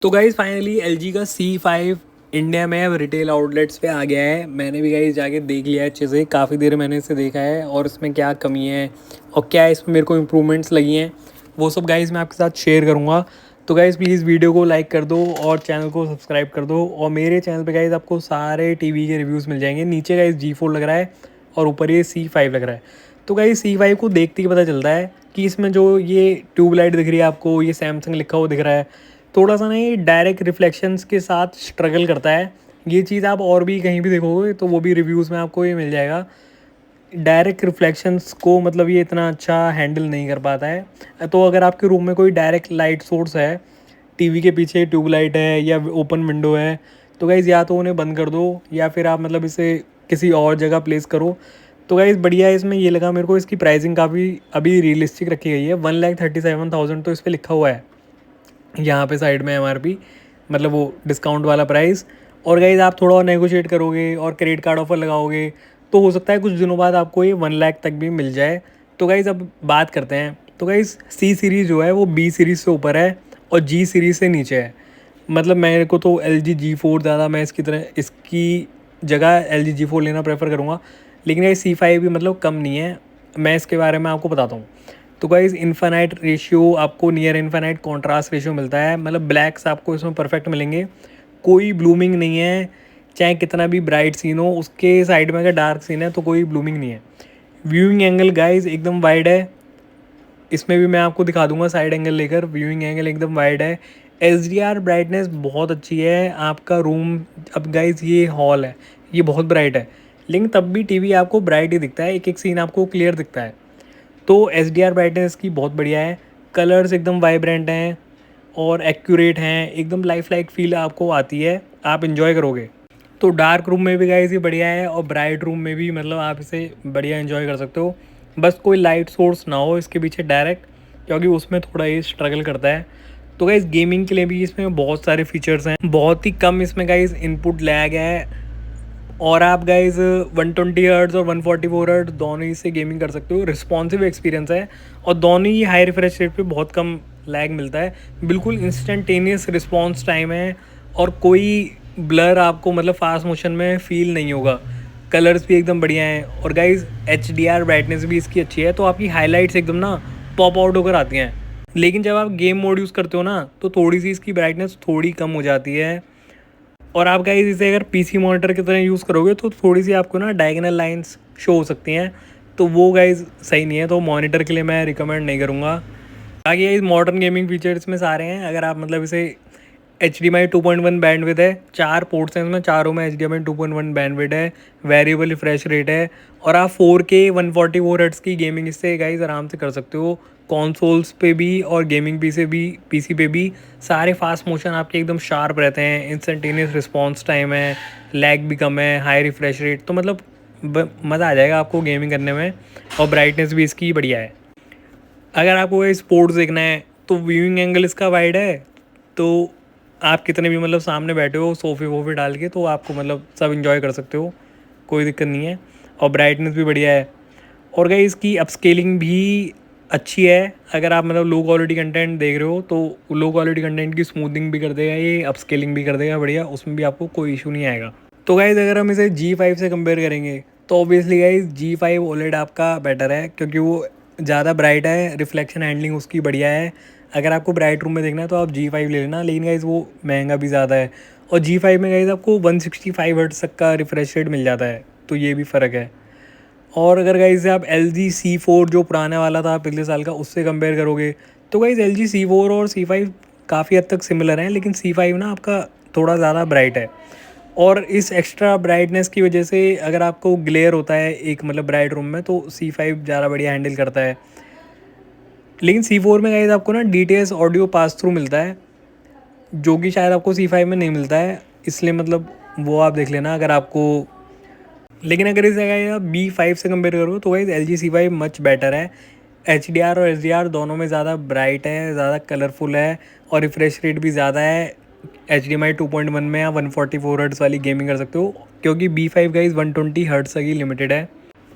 तो guys finally LG का C5 India में अब रिटेल आउटलेट्स पे आ गया है। मैंने भी गाइज़ जाके देख लिया है अच्छे से, काफ़ी देर मैंने इसे देखा है और इसमें क्या कमी है और क्या इसमें मेरे को इम्प्रूवमेंट्स लगी हैं, वो सब गाइज़ मैं आपके साथ शेयर करूँगा। तो गाइज़ प्लीज़ वीडियो को लाइक कर दो और चैनल को सब्सक्राइब कर दो। और मेरे चैनल पे गाइज़ आपको सारे टीवी के रिव्यूज़ मिल जाएंगे। नीचे गाइज़ G4 लग रहा है और ऊपर ये C5 लग रहा है। तो गाइज़ C5 को देखते ही पता चलता है कि इसमें जो ये ट्यूबलाइट दिख रही है आपको, ये सैमसंग लिखा हुआ दिख रहा है, थोड़ा सा ना ये डायरेक्ट रिफ्लेक्शंस के साथ स्ट्रगल करता है। ये चीज़ आप और भी कहीं भी देखोगे तो वो भी रिव्यूज़ में आपको ये मिल जाएगा। डायरेक्ट रिफ्लेक्शंस को मतलब ये इतना अच्छा हैंडल नहीं कर पाता है। तो अगर आपके रूम में कोई डायरेक्ट लाइट सोर्स है, टीवी के पीछे ट्यूबलाइट है या ओपन विंडो है, तो गाइज़ या तो उन्हें बंद कर दो या फिर आप मतलब इसे किसी और जगह प्लेस करो। तो गाइज़ बढ़िया है। इसमें ये लगा मेरे को, इसकी प्राइसिंग काफ़ी अभी रियलिस्टिक रखी गई है। 1,37,000 तो इस पर लिखा हुआ है यहाँ पे साइड में MRP, मतलब वो डिस्काउंट वाला प्राइस। और गाइज़ आप थोड़ा और नेगोशिएट करोगे और क्रेडिट कार्ड ऑफर लगाओगे तो हो सकता है कुछ दिनों बाद आपको ये 1 लाख तक भी मिल जाए। तो गाइज़ अब बात करते हैं। तो गाइज़ C सीरीज़ जो है वो B सीरीज़ से ऊपर है और G सीरीज़ से नीचे है। मतलब मेरे को तो LG G4 ज़्यादा, मैं इसकी जगह LG G4 लेना प्रेफर करूँगा। लेकिन ये C5 भी मतलब कम नहीं है, मैं इसके बारे में आपको बताता हूँ। तो गाइज़ इन्फानाइट रेशियो आपको, नियर इन्फानाइट कॉन्ट्रास्ट रेशियो मिलता है। मतलब ब्लैक्स आपको इसमें परफेक्ट मिलेंगे, कोई ब्लूमिंग नहीं है। चाहे कितना भी ब्राइट सीन हो, उसके साइड में अगर डार्क सीन है तो कोई ब्लूमिंग नहीं है। व्यूइंग एंगल गाइज़ एकदम वाइड है, इसमें भी मैं आपको दिखा दूंगा साइड एंगल लेकर। व्यूइंग एंगल एकदम वाइड है। HDR ब्राइटनेस बहुत अच्छी है। आपका रूम, अब गाइज़ ये हॉल है, ये बहुत ब्राइट है, लेकिन तब भी टीवी आपको ब्राइट ही दिखता है, एक एक सीन आपको क्लियर दिखता है। तो HDR ब्राइटनेस की बहुत बढ़िया है। कलर्स एकदम वाइब्रेंट हैं और एक्यूरेट हैं, एकदम लाइफ लाइक फील आपको आती है, आप इन्जॉय करोगे। तो डार्क रूम में भी गाइस ये बढ़िया है और ब्राइट रूम में भी मतलब आप इसे बढ़िया एंजॉय कर सकते हो। बस कोई लाइट सोर्स ना हो इसके पीछे डायरेक्ट, क्योंकि उसमें थोड़ा ये स्ट्रगल करता है। तो गाइस गेमिंग के लिए भी इसमें बहुत सारे फीचर्स हैं, बहुत ही कम इसमें गाइस इनपुट लाया गया है। और आप गाइज 120 हर्ट्ज़ और 144 हर्ट्ज़ दोनों ही से गेमिंग कर सकते हो। रिस्पॉन्सिव एक्सपीरियंस है और दोनों ही हाई रिफ्रेश रेट पे बहुत कम लैग मिलता है। बिल्कुल इंस्टेंटेनियस रिस्पॉन्स टाइम है और कोई ब्लर आपको मतलब फास्ट मोशन में फील नहीं होगा। कलर्स भी एकदम बढ़िया हैं और गाइज HDR ब्राइटनेस भी इसकी अच्छी है, तो आपकी हाईलाइट्स एकदम ना पॉप आउट होकर आती हैं। लेकिन जब आप गेम मोड यूज़ करते हो ना तो थोड़ी सी इसकी ब्राइटनेस थोड़ी कम हो जाती है। और आप गाइस इसे अगर PC मॉनिटर की तरह यूज़ करोगे तो थोड़ी सी आपको ना डायगोनल लाइंस शो हो सकती हैं, तो वो गाइस सही नहीं है, तो मॉनिटर के लिए मैं रिकमेंड नहीं करूँगा। बाकी ये मॉडर्न गेमिंग फीचर्स में सारे हैं। अगर आप मतलब इसे HDMI 2.1 बैंडविड्थ है, 4 पोर्ट्स हैं इसमें, चारों में HDMI 2.1 बैंडविड्थ है, वेरिएबल रिफ्रेश रेट है और आप 4K 144 हर्ट्ज़ की गेमिंग इससे गाइस आराम से कर सकते हो। कॉन्सोल्स पे भी और गेमिंग PC पे भी सारे फास्ट मोशन आपके एकदम शार्प रहते हैं, इंस्टेंटेनियस रिस्पॉन्स टाइम है, लैग भी कम है, हाई रिफ्रेश रेट, तो मतलब मज़ा आ जाएगा आपको गेमिंग करने में। और ब्राइटनेस भी इसकी बढ़िया है। अगर आपको ये स्पोर्ट्स देखना है तो व्यूइंग एंगल इसका वाइड है, तो आप कितने भी मतलब सामने बैठे हो सोफे वोफे डाल के तो आपको मतलब सब इन्जॉय कर सकते हो, कोई दिक्कत नहीं है। और ब्राइटनेस भी बढ़िया है। और गाइस इसकी अपस्केलिंग भी अच्छी है। अगर आप मतलब लो क्वालिटी कंटेंट देख रहे हो तो लो क्वालिटी कंटेंट की स्मूथिंग भी कर देगा ये, अपस्केलिंग भी कर देगा बढ़िया, उसमें भी आपको कोई इशू नहीं आएगा। तो गाइस अगर हम इसे G5 से कंपेयर करेंगे तो ऑब्वियसली गाइस G5 OLED आपका बेटर है, क्योंकि वो ज़्यादा ब्राइट है, रिफ्लेक्शन हैंडलिंग उसकी बढ़िया है। अगर आपको ब्राइट रूम में देखना है तो आप G5 ले लेना, लेकिन गाइस वो महंगा भी ज़्यादा है। और G5 में गाइस आपको 165 हर्ट्ज़ तक का रिफ्रेश रेट मिल जाता है, तो ये भी फ़र्क है। और अगर गाइस आप LG C4 जो पुराने वाला था पिछले साल का, उससे कंपेयर करोगे तो गाइस LG C4 और C5 काफ़ी हद तक सिमिलर हैं, लेकिन C5 ना आपका थोड़ा ज़्यादा ब्राइट है। और इस एक्स्ट्रा ब्राइटनेस की वजह से अगर आपको ग्लेयर होता है एक मतलब ब्राइट रूम में, तो C5 ज़्यादा बढ़िया हैंडल करता है। लेकिन C4 में गाइस आपको ना DTS ऑडियो पास थ्रू मिलता है, जो कि शायद आपको C5 में नहीं मिलता है, इसलिए मतलब वो आप देख लेना अगर आपको। लेकिन अगर इस जगह आप B5 से कंपेयर करो तो guys LG C5 much better है। HDR और HDR दोनों में ज़्यादा ब्राइट है, ज़्यादा कलरफुल है और रिफ्रेश रेट भी ज़्यादा है। HDMI 2.1 में आप 144 हर्ट्ज़ वाली गेमिंग कर सकते हो, क्योंकि B5 गाइस 120 हर्ट्ज़ तक ही लिमिटेड है।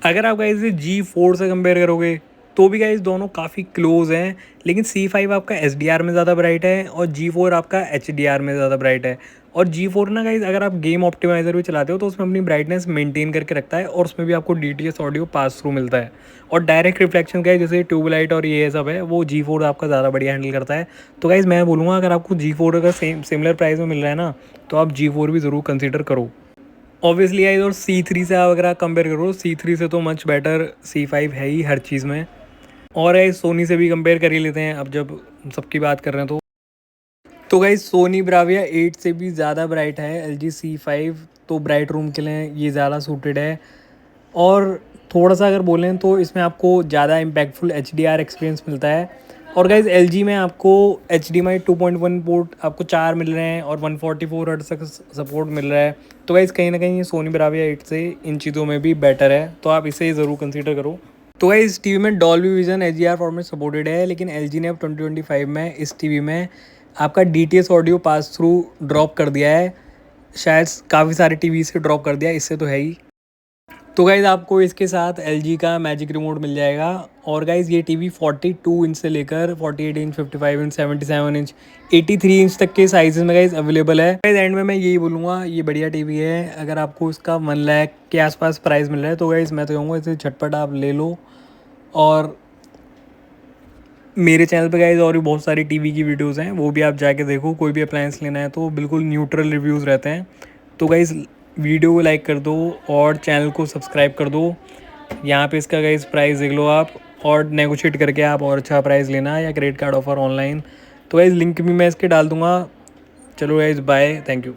अगर आप गाइस G4 से कंपेयर करोगे तो भी गाइस दोनों काफ़ी क्लोज हैं, लेकिन C5 आपका SDR में ज़्यादा ब्राइट है और G4 आपका HDR में ज़्यादा ब्राइट है। और G4 ना गाइस अगर आप गेम ऑप्टिमाइज़र भी चलाते हो तो उसमें अपनी ब्राइटनेस मेंटेन करके रखता है और उसमें भी आपको DTS ऑडियो पास थ्रू मिलता है। और डायरेक्ट रिफ्लेक्शन का जैसे ट्यूबलाइट और ये सब है वो G4 आपका ज़्यादा बढ़िया हैंडल करता है। तो गाइस मैं बोलूँगा अगर आपको G4 अगर सिमिलर प्राइस में मिल रहा है ना, तो आप G4 भी ज़रूर कंसिडर करो। ऑब्वियसली गाइस और C3 से आप अगर आप कंपेयर करो, C3 से तो मच बेटर C5 है ही हर चीज़ में। और गाइस सोनी से भी कंपेयर कर ही लेते हैं अब जब सबकी बात कर रहे हैं तो गाइस सोनी ब्राविया 8 से भी ज़्यादा ब्राइट है LG C5, तो ब्राइट रूम के लिए ये ज़्यादा सूटेड है। और थोड़ा सा अगर बोलें तो इसमें आपको ज़्यादा इम्पैक्टफुल HDR एक्सपीरियंस मिलता है। और गाइस LG में आपको HDMI 2.1 पोर्ट आपको 4 मिल रहे हैं और 144 हर्ट्ज तक सपोर्ट मिल रहा है। तो गाइस कहीं ना कहीं ये सोनी ब्राविया 8 से इन चीज़ों में भी बेटर है, तो आप इसे ज़रूर कंसिडर करो। तो गाइस इस टीवी में Dolby vision HDR format supported है, लेकिन LG ने अब 2025 में इस टीवी में आपका DTS audio pass through drop कर दिया है। शायद काफ़ी सारे टीवी से ड्रॉप कर दिया, इससे तो है ही। तो गाइज़ आपको इसके साथ LG का मैजिक रिमोट मिल जाएगा। और गाइज़ ये टीवी 42 इंच से लेकर 48 इंच, 55 इंच, 77 इंच, 83 इंच तक के साइज़ में गाइज़ अवेलेबल है। गाइज़ एंड में मैं यही बोलूँगा, ये बढ़िया टीवी है। अगर आपको इसका 1 लाख के आसपास प्राइस मिल रहा है तो गाइज़ मैं तो कहूँगा इसे झटपट आप ले लो। और मेरे चैनल पे गाइज़ और भी बहुत सारी टीवी की वीडियोस हैं, वो भी आप जाके देखो। कोई भी अप्लायंस लेना है तो बिल्कुल न्यूट्रल रिव्यूज़ रहते हैं। तो गाइज़ वीडियो को लाइक कर दो और चैनल को सब्सक्राइब कर दो। यहाँ पे इसका गाइज़ प्राइस देख लो आप, और नेगोशिएट करके आप और अच्छा प्राइस लेना, या क्रेडिट कार्ड ऑफर ऑनलाइन। तो गाइज़ लिंक भी मैं इसके डाल दूँगा। चलो गाइज़ बाय, थैंक यू।